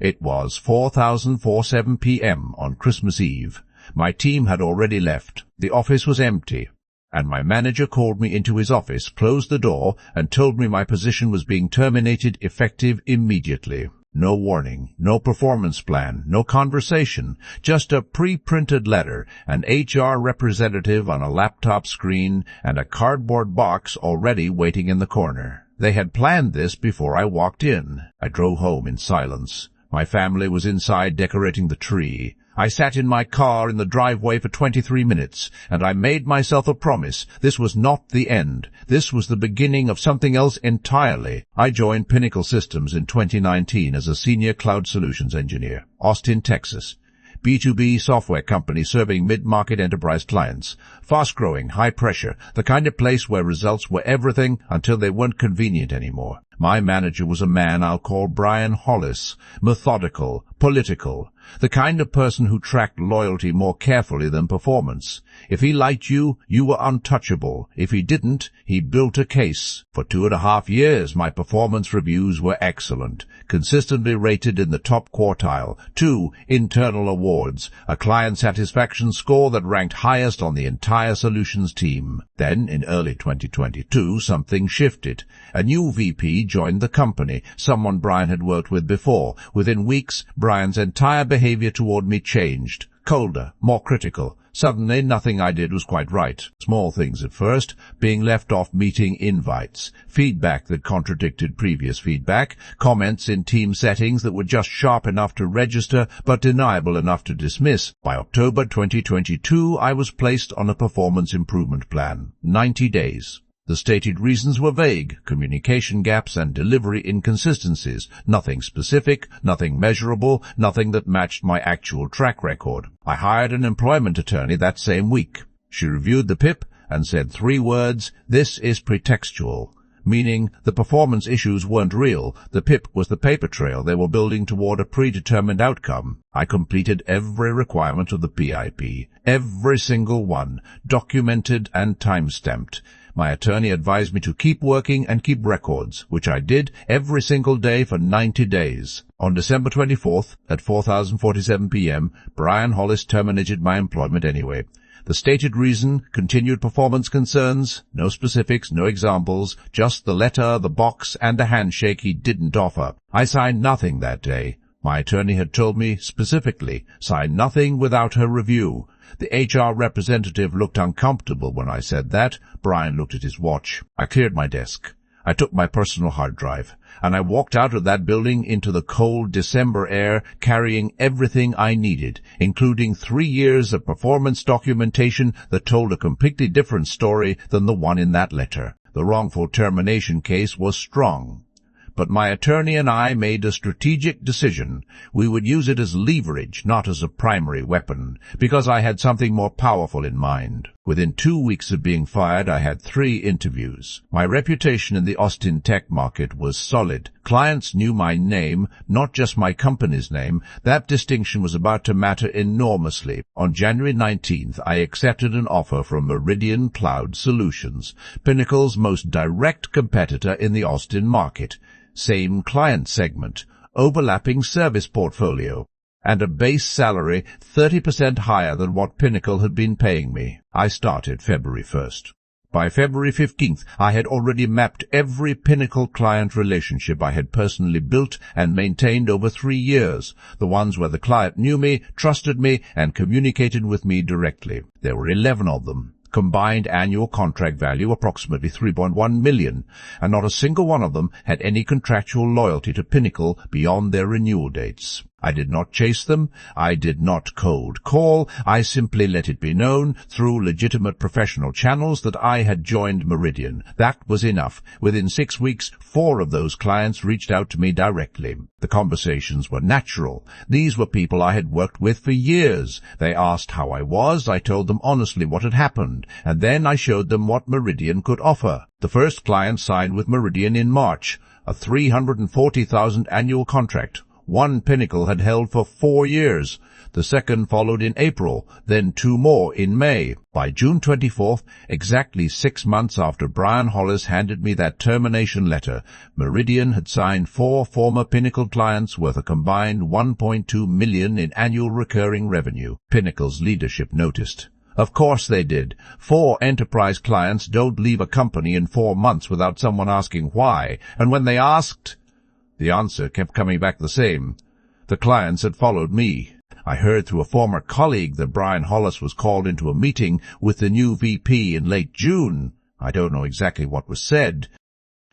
It was 4:47 p.m. on Christmas Eve. My team had already left. The office was empty, and my manager called me into his office, closed the door, and told me my position was being terminated effective immediately. No warning, no performance plan, no conversation, just a pre-printed letter, an HR representative on a laptop screen, and a cardboard box already waiting in the corner. They had planned this before I walked in. I drove home in silence. My family was inside decorating the tree. I sat in my car in the driveway for 23 minutes, and I made myself a promise. This was not the end. This was the beginning of something else entirely. I joined Pinnacle Systems in 2019 as a senior cloud solutions engineer. Austin, Texas. B2B software company serving mid-market enterprise clients. Fast-growing, high-pressure, the kind of place where results were everything until they weren't convenient anymore. My manager was a man I'll call Brian Hollis, methodical, political, the kind of person who tracked loyalty more carefully than performance. If he liked you, you were untouchable. If he didn't, he built a case. For 2.5 years, my performance reviews were excellent, consistently rated in the top quartile, 2 internal awards, a client satisfaction score that ranked highest on the entire solutions team. Then, in early 2022, something shifted. A new VP joined the company, someone Brian had worked with before. Within weeks, Brian's entire behavior toward me changed. Colder, more critical. Suddenly, nothing I did was quite right. Small things at first, being left off meeting invites, feedback that contradicted previous feedback, comments in team settings that were just sharp enough to register but deniable enough to dismiss. By October 2022, I was placed on a performance improvement plan. 90 days. The stated reasons were vague, communication gaps and delivery inconsistencies, nothing specific, nothing measurable, nothing that matched my actual track record. I hired an employment attorney that same week. She reviewed the PIP and said 3 words, "This is pretextual," meaning the performance issues weren't real. The PIP was the paper trail they were building toward a predetermined outcome. I completed every requirement of the PIP, every single one, documented and time-stamped. My attorney advised me to keep working and keep records, which I did every single day for 90 days. On December 24th, at 4:47 p.m., Brian Hollis terminated my employment anyway. The stated reason, continued performance concerns, no specifics, no examples, just the letter, the box, and a handshake he didn't offer. I signed nothing that day. My attorney had told me specifically, sign nothing without her review. The HR representative looked uncomfortable when I said that. Brian looked at his watch. I cleared my desk. I took my personal hard drive, and I walked out of that building into the cold December air, carrying everything I needed, including 3 years of performance documentation that told a completely different story than the one in that letter. The wrongful termination case was strong. But my attorney and I made a strategic decision. We would use it as leverage, not as a primary weapon, because I had something more powerful in mind. Within 2 weeks of being fired, I had 3 interviews. My reputation in the Austin tech market was solid. Clients knew my name, not just my company's name. That distinction was about to matter enormously. On January 19th, I accepted an offer from Meridian Cloud Solutions, Pinnacle's most direct competitor in the Austin market. Same client segment, overlapping service portfolio, and a base salary 30% higher than what Pinnacle had been paying me. I started February 1st. By February 15th, I had already mapped every Pinnacle client relationship I had personally built and maintained over 3 years, the ones where the client knew me, trusted me, and communicated with me directly. There were 11 of them. Combined annual contract value approximately $3.1 million, and not a single one of them had any contractual loyalty to Pinnacle beyond their renewal dates. I did not chase them. I did not cold call. I simply let it be known through legitimate professional channels that I had joined Meridian. That was enough. Within 6 weeks, 4 of those clients reached out to me directly. The conversations were natural. These were people I had worked with for years. They asked how I was. I told them honestly what had happened, and then I showed them what Meridian could offer. The first client signed with Meridian in March, a $340,000 annual contract. One Pinnacle had held for 4 years. The second followed in April, then 2 more in May. By June 24th, exactly 6 months after Brian Hollis handed me that termination letter, Meridian had signed 4 former Pinnacle clients worth a combined $1.2 million in annual recurring revenue. Pinnacle's leadership noticed. Of course they did. 4 enterprise clients don't leave a company in 4 months without someone asking why, and when they asked, the answer kept coming back the same. The clients had followed me. I heard through a former colleague that Brian Hollis was called into a meeting with the new VP in late June. I don't know exactly what was said.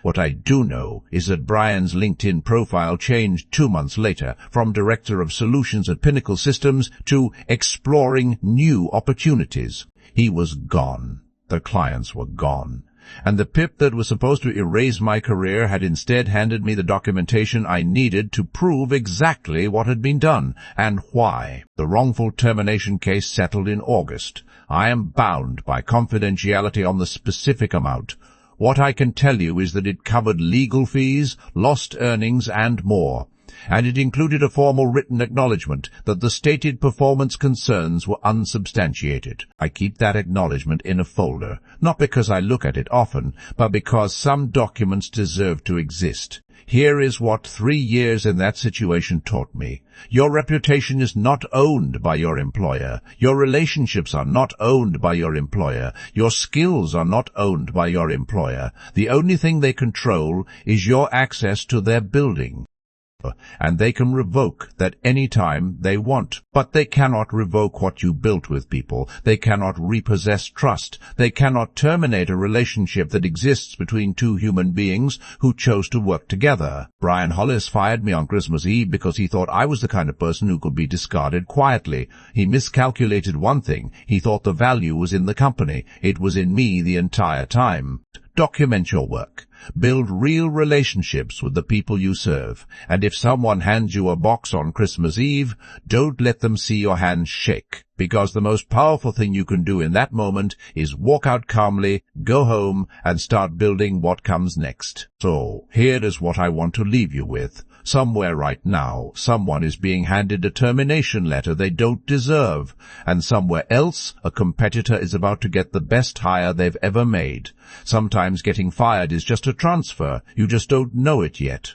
What I do know is that Brian's LinkedIn profile changed 2 months later from Director of Solutions at Pinnacle Systems to Exploring New Opportunities. He was gone. The clients were gone. And the pip that was supposed to erase my career had instead handed me the documentation I needed to prove exactly what had been done and why. The wrongful termination case settled in August. I am bound by confidentiality on the specific amount. What I can tell you is that it covered legal fees, lost earnings, and more. And it included a formal written acknowledgement that the stated performance concerns were unsubstantiated. I keep that acknowledgement in a folder, not because I look at it often, but because some documents deserve to exist. Here is what 3 years in that situation taught me. Your reputation is not owned by your employer. Your relationships are not owned by your employer. Your skills are not owned by your employer. The only thing they control is your access to their building. And they can revoke that any time they want. But they cannot revoke what you built with people. They cannot repossess trust. They cannot terminate a relationship that exists between 2 human beings who chose to work together. Brian Hollis fired me on Christmas Eve because he thought I was the kind of person who could be discarded quietly. He miscalculated one thing. He thought the value was in the company. It was in me the entire time. Document your work. Build real relationships with the people you serve. And if someone hands you a box on Christmas Eve, don't let them see your hands shake, because the most powerful thing you can do in that moment is walk out calmly, go home, and start building what comes next. So, here is what I want to leave you with. Somewhere right now, someone is being handed a termination letter they don't deserve, and somewhere else, a competitor is about to get the best hire they've ever made. Sometimes getting fired is just a transfer. You just don't know it yet.